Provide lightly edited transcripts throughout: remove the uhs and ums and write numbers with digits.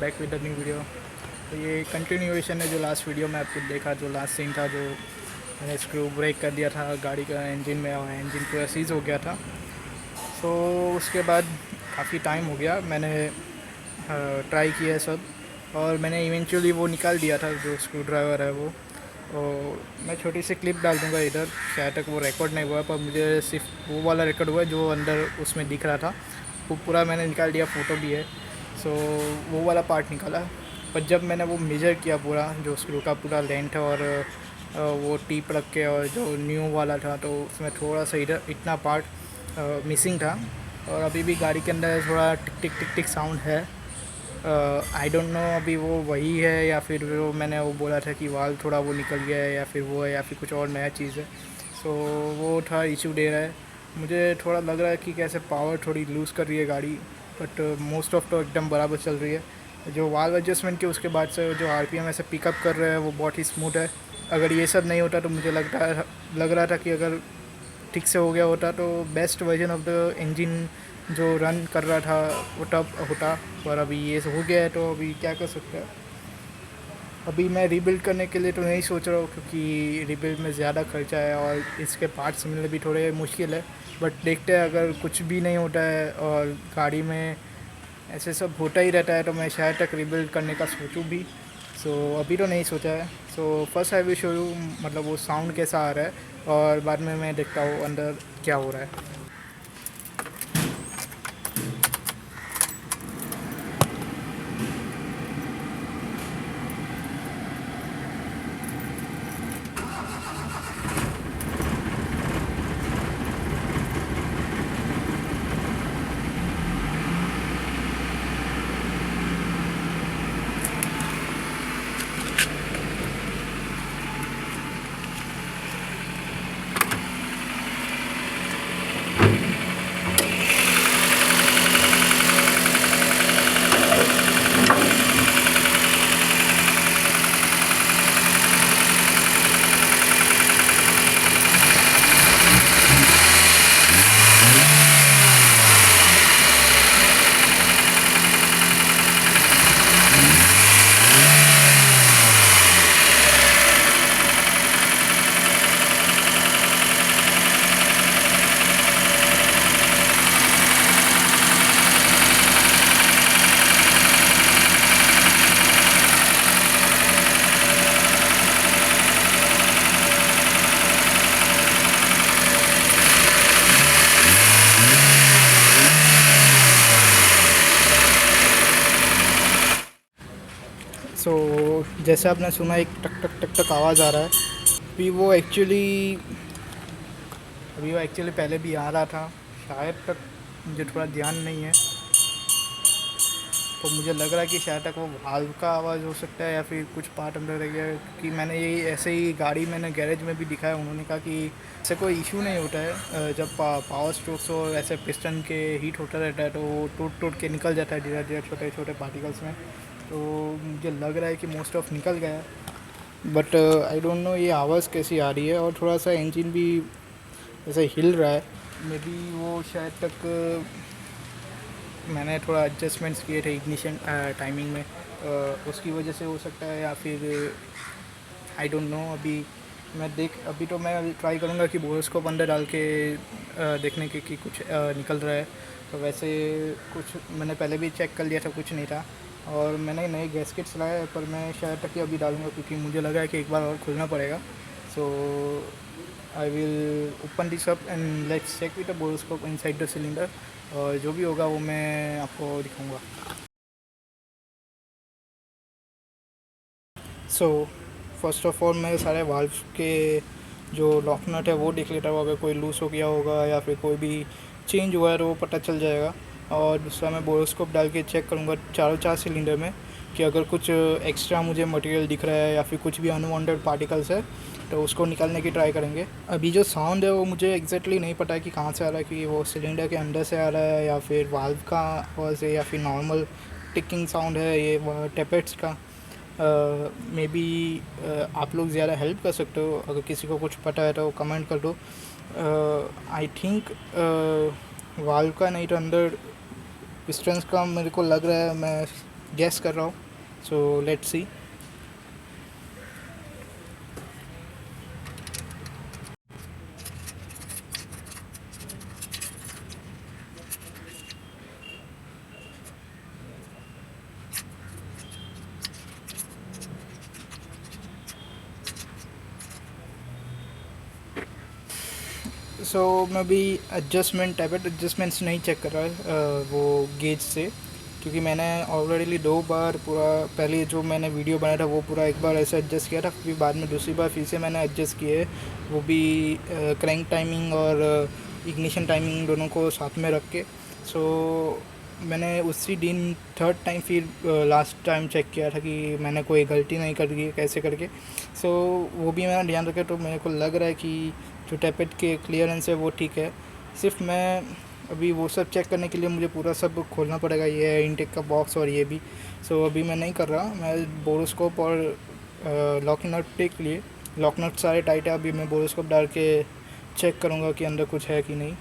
Back with the new video. तो ये continuation है जो लास्ट वीडियो में आपको देखा, जो लास्ट सीन था, जो मैंने स्क्रू ब्रेक कर दिया था गाड़ी का इंजन में और इंजन पूरा सीज हो गया था। सो उसके बाद काफ़ी टाइम हो गया, मैंने ट्राई किया सब और मैंने इवेंचुअली वो निकाल दिया था जो स्क्रू ड्राइवर है वो। और मैं छोटी सी क्लिप डाल दूँगा इधर, शायद तक वो रिकॉर्ड नहीं हुआ पर मुझे सिर्फ वो वाला रिकॉर्ड हुआ जो अंदर उसमें दिख रहा था, वो पूरा मैंने निकाल दिया, फ़ोटो भी है। सो वो वाला पार्ट निकाला। पर जब मैंने वो मेजर किया पूरा जो स्क्रू का पूरा लेंथ और वो टीप रख के और जो न्यू वाला था, तो उसमें थोड़ा सा इधर इतना पार्ट मिसिंग था। और अभी भी गाड़ी के अंदर थोड़ा टिक टिक टिक टिक साउंड है। आई डोंट नो अभी वो वही है या फिर वो मैंने वो बोला था कि वाल थोड़ा वो निकल गया है या फिर वो है या फिर कुछ और नया चीज़ है। सो वो थोड़ा इशू दे रहा है। मुझे थोड़ा लग रहा है कि कैसे पावर थोड़ी लूज़ कर रही है गाड़ी, बट मोस्ट ऑफ तो एकदम बराबर चल रही है। जो वाल्व एडजस्टमेंट के उसके बाद से जो आरपीएम ऐसे पिकअप कर रहे हैं वो बहुत ही स्मूथ है। अगर ये सब नहीं होता तो मुझे लग रहा था कि अगर ठीक से हो गया होता तो best version of the engine जो रन कर रहा था वो तब होता। पर अभी ये हो गया है तो अभी क्या कर सकते हैं। अभी मैं रीबिल्ड करने के लिए तो नहीं सोच रहा हूँ क्योंकि रीबिल्ड में ज़्यादा खर्चा है और इसके पार्ट्स मिलने भी थोड़े मुश्किल है। बट देखते हैं, अगर कुछ भी नहीं होता है और गाड़ी में ऐसे सब होता ही रहता है तो मैं शायद तक रीबिल्ड करने का सोचूं भी। सो अभी तो नहीं सोचा है। So first I will show you मतलब वो साउंड कैसा आ रहा है और बाद में मैं देखता हूँ अंदर क्या हो रहा है। सो जैसे आपने सुना एक टक टक टक टक आवाज़ आ रहा है। अभी वो एक्चुअली पहले भी आ रहा था, शायद तक मुझे थोड़ा ध्यान नहीं है। तो मुझे लग रहा है कि शायद तक वो वाल्व का आवाज़ हो सकता है या फिर कुछ पार्ट अंदर रह गया है, क्योंकि मैंने ये ऐसे ही गाड़ी मैंने गैरेज में भी दिखाया, उन्होंने कहा कि ऐसे कोई इशू नहीं होता है। जब पावर स्ट्रोक्स और ऐसे पिस्टन के हीट होता रहता है तो वो टूट टूट के निकल जाता है धीरे धीरे छोटे छोटे पार्टिकल्स में। तो मुझे लग रहा है कि मोस्ट ऑफ निकल गया है। बट आई डोंट नो ये आवाज़ कैसी आ रही है और थोड़ा सा इंजन भी ऐसे हिल रहा है। मे बी वो शायद तक मैंने थोड़ा एडजस्टमेंट्स किए थे इग्निशन टाइमिंग में, उसकी वजह से हो सकता है या फिर आई डोंट नो। अभी तो मैं ट्राई करूँगा कि बोरोस्कोप अंदर डाल के देखने के कि कुछ निकल रहा है। तो वैसे कुछ मैंने पहले भी चेक कर लिया था, कुछ नहीं था। और मैंने नए गैस्केट्स लाए हैं पर मैं शायद तक ही अभी डालूँगा क्योंकि मुझे लगा है कि एक बार और खुलना पड़ेगा। So I will open this up and let's check with the borescope inside the cylinder, और जो भी होगा वो मैं आपको दिखाऊंगा। सो फर्स्ट ऑफ ऑल मैं सारे वाल्व के जो लॉक नट है वो देख लेता हूँ, अगर कोई लूज़ हो गया होगा या फिर कोई भी चेंज हुआ है तो वो पता चल जाएगा। और दूसरा मैं बोरोस्कोप डाल के चेक करूँगा चार सिलेंडर में कि अगर कुछ एक्स्ट्रा मुझे मटेरियल दिख रहा है या फिर कुछ भी अनवांटेड पार्टिकल्स है तो उसको निकालने की ट्राई करेंगे। अभी जो साउंड है वो मुझे एग्जैक्टली नहीं पता है कि कहाँ से आ रहा है, कि वो सिलेंडर के अंदर से आ रहा है या फिर वाल्व का आवाज़ है या फिर नॉर्मल टिकिंग साउंड है ये टेपेट्स का। मे बी आप लोग ज़्यादा हेल्प कर सकते हो, अगर किसी को कुछ पता है तो कमेंट कर दो। आई थिंक वाल्व का नहीं तो अंदर पिस्टन्स का मेरे को लग रहा है। मैं गैस कर रहा हूँ, सो लेट्स सी। सो मैं अभी एडजस्टमेंट्स नहीं चेक कर रहा है वो गेज से, क्योंकि मैंने ऑलरेडी 2 बार पूरा, पहले जो मैंने वीडियो बनाया था वो पूरा एक बार ऐसे एडजस्ट किया था, फिर बाद में दूसरी बार फिर से मैंने एडजस्ट किए, वो भी क्रैंक टाइमिंग और इग्निशन टाइमिंग दोनों को साथ में रख के। सो मैंने उसी दिन थर्ड टाइम फिर लास्ट टाइम चेक किया था कि मैंने कोई गलती नहीं कर दी कैसे करके। सो वो भी मैंने ध्यान रखा, तो मेरे को लग रहा है कि जो टैपेट के क्लियरेंस है वो ठीक है। सिर्फ मैं अभी वो सब चेक करने के लिए मुझे पूरा सब खोलना पड़ेगा, ये इनटेक का बॉक्स और ये भी। सो अभी मैं नहीं कर रहा, मैं बोरोस्कोप और लॉक नट के लिए, लॉक नट सारे टाइट है, अभी मैं बोरोस्कोप डाल के चेक करूँगा कि अंदर कुछ है कि नहीं।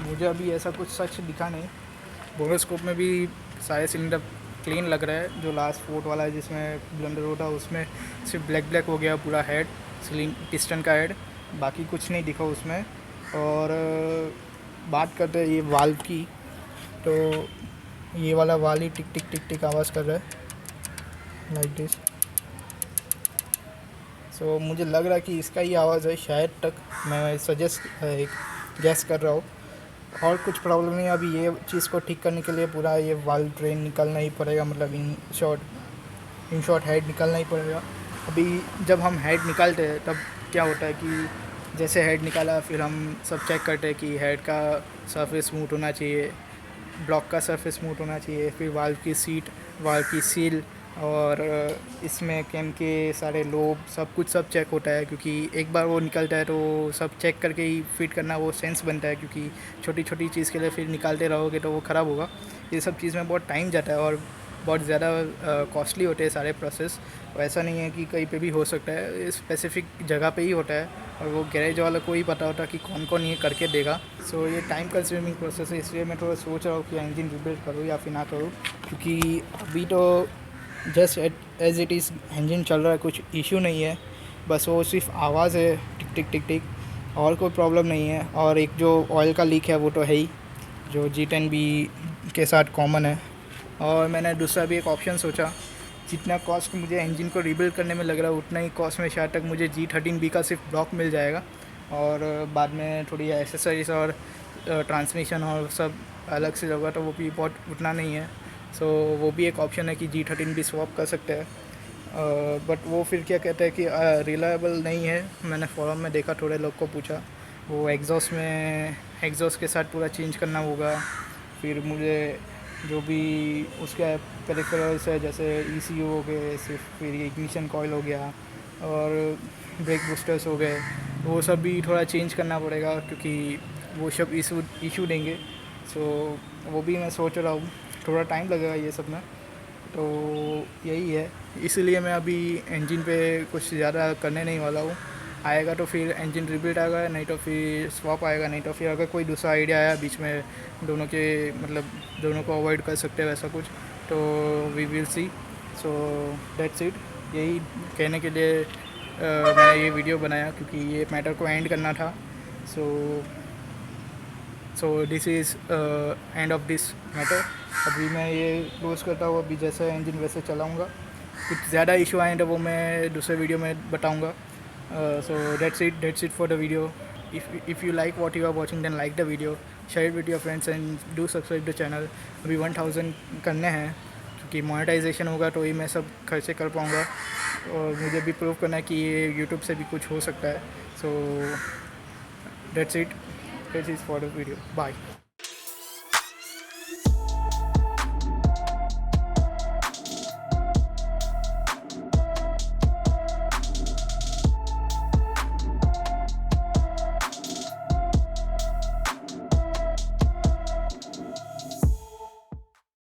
मुझे अभी ऐसा कुछ सच दिखा नहीं, बोरोस्कोप में भी सारे सिलेंडर क्लीन लग रहा है। जो लास्ट फोर्ट वाला है जिसमें ब्लंडर होता उसमें सिर्फ ब्लैक ब्लैक हो गया पूरा हेड, पिस्टन का हेड, बाकी कुछ नहीं दिखा उसमें। और बात करते हैं ये वाल्व की, तो ये वाला वाल्व ही टिक टिक टिक टिक आवाज़ कर रहा है लाइक दिस। सो मुझे लग रहा है कि इसका ही आवाज़ है शायद तक, मैं सजेस्ट एक गैस कर रहा हूँ। और कुछ प्रॉब्लम नहीं, अभी ये चीज़ को ठीक करने के लिए पूरा ये वाल्व ड्रेन निकालना ही पड़ेगा, मतलब इन शॉर्ट हेड निकालना ही पड़ेगा। अभी जब हम हेड निकालते हैं तब क्या होता है कि जैसे हेड निकाला फिर हम सब चेक करते हैं कि हेड का सरफेस स्मूथ होना चाहिए, ब्लॉक का सरफेस स्मूथ होना चाहिए, फिर वाल्व की सीट, वाल्व की सील और इसमें कैम के सारे लोब सब चेक होता है, क्योंकि एक बार वो निकलता है तो सब चेक करके ही फिट करना वो सेंस बनता है, क्योंकि छोटी छोटी चीज़ के लिए फिर निकालते रहोगे तो वो ख़राब होगा। ये सब चीज़ में बहुत टाइम जाता है और बहुत ज़्यादा कॉस्टली होते हैं सारे प्रोसेस। ऐसा नहीं है कि कहीं पे भी हो सकता है, स्पेसिफिक जगह पे ही होता है और वो गैरेज वाला को ही पता होता है कि कौन कौन ये करके देगा। सो ये टाइम कंज्यूमिंग प्रोसेस है, इसलिए मैं थोड़ा सोच रहा हूँ कि इंजन रिबिल्ड करूँ या फिर ना करूँ, क्योंकि अभी तो just as it is engine चल रहा है, कुछ इशू नहीं है, बस वो सिर्फ आवाज़ है टिक टिक टिक टिक, और कोई प्रॉब्लम नहीं है। और एक जो ऑयल का लीक है वो तो है ही, जो G10B के साथ कॉमन है। और मैंने दूसरा भी एक ऑप्शन सोचा, जितना कॉस्ट मुझे इंजन को रीबिल्ड करने में लग रहा है उतना ही कॉस्ट में शायद तक मुझे G13B का सिर्फ ब्लॉक मिल जाएगा। और बाद में थोड़ी एसेसरीज और ट्रांसमिशन और सब अलग से होगा, तो वो भी बहुत उतना नहीं है। सो वो भी एक ऑप्शन है कि G13 भी स्वैप कर सकते हैं, बट वो फिर क्या कहते हैं कि रिलायबल नहीं है। मैंने फोरम में देखा, थोड़े लोग को पूछा, वो एग्जॉस्ट के साथ पूरा चेंज करना होगा। फिर मुझे जो भी उसका पेरिफेरल्स है, जैसे ECU हो गए, सिर्फ फिर इग्निशन कॉइल हो गया और ब्रेक बूस्टर्स हो गए, वो सब भी थोड़ा चेंज करना पड़ेगा, क्योंकि वो सब इशू देंगे। सो वो भी मैं सोच रहा हूँ, थोड़ा टाइम लगेगा ये सब में। तो यही है, इसलिए मैं अभी इंजन पे कुछ ज़्यादा करने नहीं वाला हूँ। आएगा तो फिर इंजन रिबिल्ड आएगा, नहीं तो फिर स्वैप आएगा, नहीं तो फिर अगर कोई दूसरा आइडिया आया बीच में दोनों के, मतलब दोनों को अवॉइड कर सकते हैं वैसा कुछ, तो we will see. So that's it. यही कहने के लिए मैंने ये वीडियो बनाया, क्योंकि ये मैटर को एंड करना था। So this is end of this matter. अभी मैं ये क्लोज़ करता हूँ। अभी जैसा इंजन वैसे चलाऊँगा, कुछ ज़्यादा इशू आए तो वो मैं दूसरे वीडियो में बताऊँगा। So that's it for the video. If you like what you are watching, then like the video, share with your friends and do subscribe the channel. अभी 1000 करने हैं, क्योंकि मोनेटाइजेशन होगा तो ही मैं सब खर्चे कर पाऊँगा, और मुझे भी प्रूव करना है कि ये यूट्यूब से भी कुछ हो सकता है। सो that's it. This is for the video. Bye.